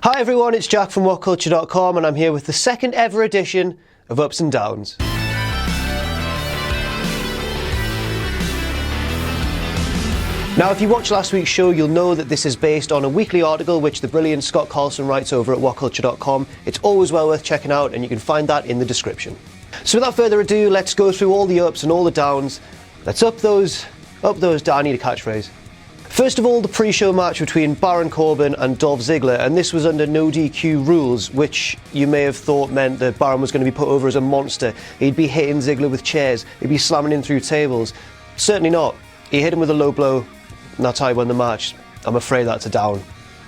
Hi everyone, it's Jack from WhatCulture.com and I'm here with the second ever edition of Ups and Downs. Now, if you watched last week's show, you'll know that this is based on a weekly article which the brilliant Scott Carlson writes over at WhatCulture.com. It's always well worth checking out and you can find that in the description. So without further ado, let's go through all the ups and all the downs. Let's up those down. I need a catchphrase. First of all, the pre-show match between Baron Corbin and Dolph Ziggler, and this was under no DQ rules, which you may have thought meant that Baron was going to be put over as a monster. He'd be hitting Ziggler with chairs, he'd be slamming him through tables. Certainly not. He hit him with a low blow, and that's how he won the match. I'm afraid that's a down.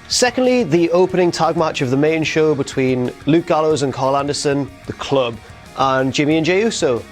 Secondly, the opening tag match of the main show between Luke Gallows and Carl Anderson, the Club, and Jimmy and Jey Uso,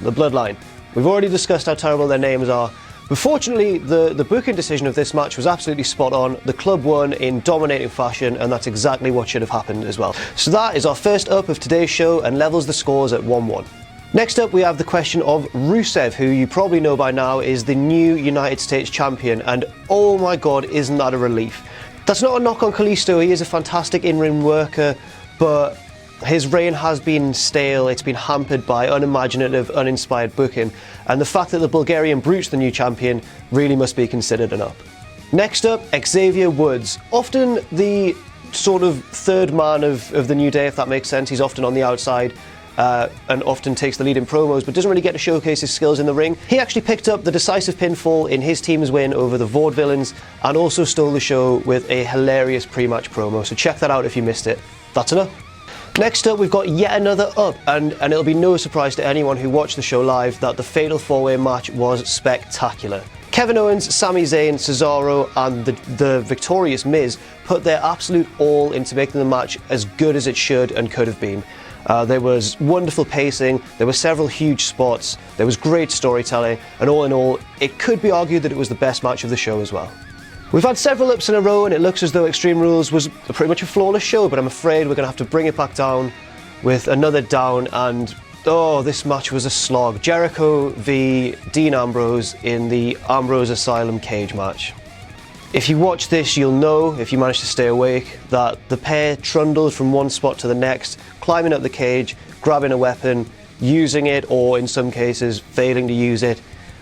the Bloodline. We've already discussed how terrible their names are. But fortunately, the booking decision of this match was absolutely spot on. The Club won in dominating fashion, and that's exactly what should have happened as well. So that is our first up of today's show and levels the scores at 1-1. Next up, we have the question of Rusev, who you probably know by now is the new United States champion, and oh my god, isn't that a relief. That's not a knock on Kalisto, he is a fantastic in-ring worker, but his reign has been stale, it's been hampered by unimaginative, uninspired booking, and the fact that the Bulgarian Brute's the new champion really must be considered an up. Next up, Xavier Woods. Often the sort of third man of the New Day, if that makes sense. He's often on the outside and often takes the lead in promos, but doesn't really get to showcase his skills in the ring. He actually picked up the decisive pinfall in his team's win over the Vaudevillains and also stole the show with a hilarious pre-match promo, so check that out if you missed it. That's an up. Next up, we've got yet another up, and it'll be no surprise to anyone who watched the show live that the Fatal 4-Way match was spectacular. Kevin Owens, Sami Zayn, Cesaro, and the victorious Miz put their absolute all into making the match as good as it should and could have been. There was wonderful pacing, there were several huge spots, there was great storytelling, and all in all, it could be argued that it was the best match of the show as well. We've had several ups in a row and it looks as though Extreme Rules was pretty much a flawless show, but I'm afraid we're going to have to bring it back down with another down, and oh, this match was a slog. Jericho v Dean Ambrose in the Ambrose Asylum cage match. If you watch this, you'll know, if you manage to stay awake, that the pair trundled from one spot to the next, climbing up the cage, grabbing a weapon, using it, or in some cases failing to use it,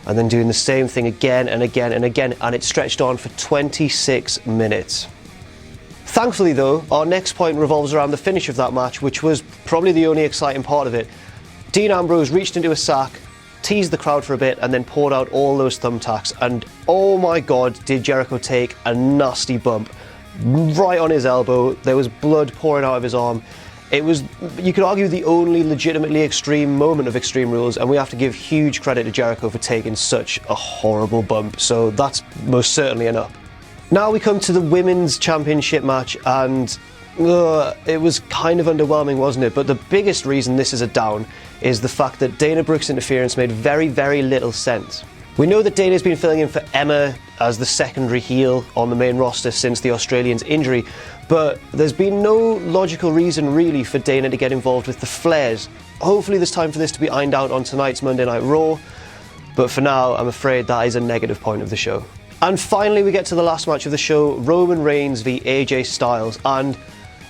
and then doing the same thing again and again and again, and it stretched on for 26 minutes. Thankfully though, our next point revolves around the finish of that match, which was probably the only exciting part of it. Dean Ambrose reached into a sack, teased the crowd for a bit, and then poured out all those thumbtacks, and oh my god, did Jericho take a nasty bump right on his elbow. There was blood pouring out of his arm. It was, you could argue, the only legitimately extreme moment of Extreme Rules, and we have to give huge credit to Jericho for taking such a horrible bump, so that's most certainly an up. Now we come to the Women's Championship match, and it was kind of underwhelming, wasn't it? But the biggest reason this is a down is the fact that Dana Brooke's interference made very, very little sense. We know that Dana's been filling in for Emma as the secondary heel on the main roster since the Australian's injury, but there's been no logical reason really for Dana to get involved with the Flares. Hopefully there's time for this to be ironed out on tonight's Monday Night Raw, but for now I'm afraid that is a negative point of the show. And finally we get to the last match of the show, Roman Reigns v AJ Styles, and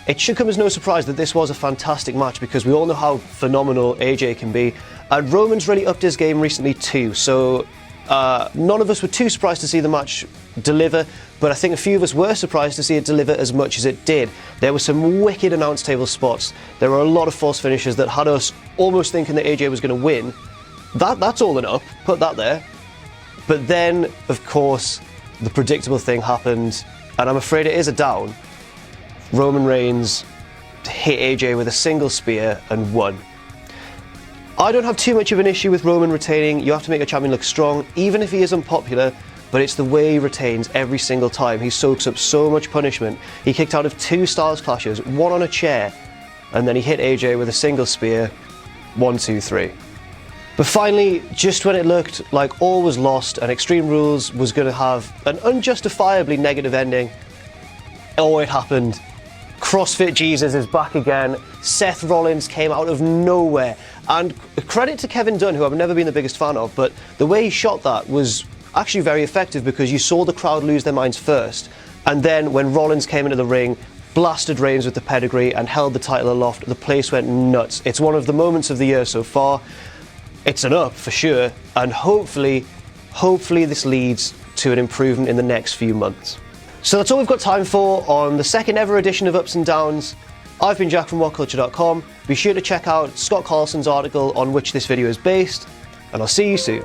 it should come as no surprise that this was a fantastic match because we all know how phenomenal AJ can be, and Roman's really upped his game recently too, so none of us were too surprised to see the match deliver, but I think a few of us were surprised to see it deliver as much as it did. There were some wicked announce table spots, there were a lot of false finishes that had us almost thinking that AJ was going to win. That's all an up, put that there. But then, of course, the predictable thing happened, and I'm afraid it is a down. Roman Reigns hit AJ with a single spear and won. I don't have too much of an issue with Roman retaining. You have to make a champion look strong, even if he is unpopular, but it's the way he retains every single time. He soaks up so much punishment. He kicked out of 2 Styles clashes, one on a chair, and then he hit AJ with a single spear, 1, 2, 3. But finally, just when it looked like all was lost and Extreme Rules was going to have an unjustifiably negative ending, oh, it happened. CrossFit Jesus is back again. Seth Rollins came out of nowhere. And credit to Kevin Dunn, who I've never been the biggest fan of, but the way he shot that was actually very effective because you saw the crowd lose their minds first. And then when Rollins came into the ring, blasted Reigns with the pedigree and held the title aloft. The place went nuts. It's one of the moments of the year so far. It's an up for sure, and hopefully this leads to an improvement in the next few months. So that's all we've got time for on the second ever edition of Ups and Downs. I've been Jack from WhatCulture.com. Be sure to check out Scott Carlson's article on which this video is based, and I'll see you soon.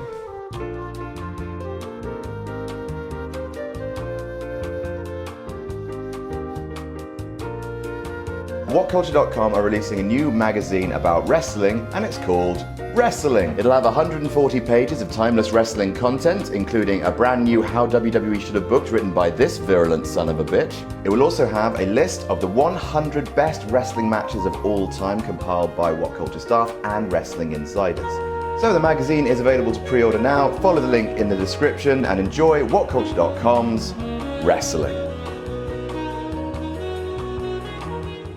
WhatCulture.com are releasing a new magazine about wrestling, and it's called Wrestling. It'll have 140 pages of timeless wrestling content, including a brand new How WWE Should Have Booked written by this virulent son of a bitch. It will also have a list of the 100 best wrestling matches of all time compiled by WhatCulture staff and wrestling insiders. So the magazine is available to pre-order now. Follow the link in the description and enjoy WhatCulture.com's Wrestling.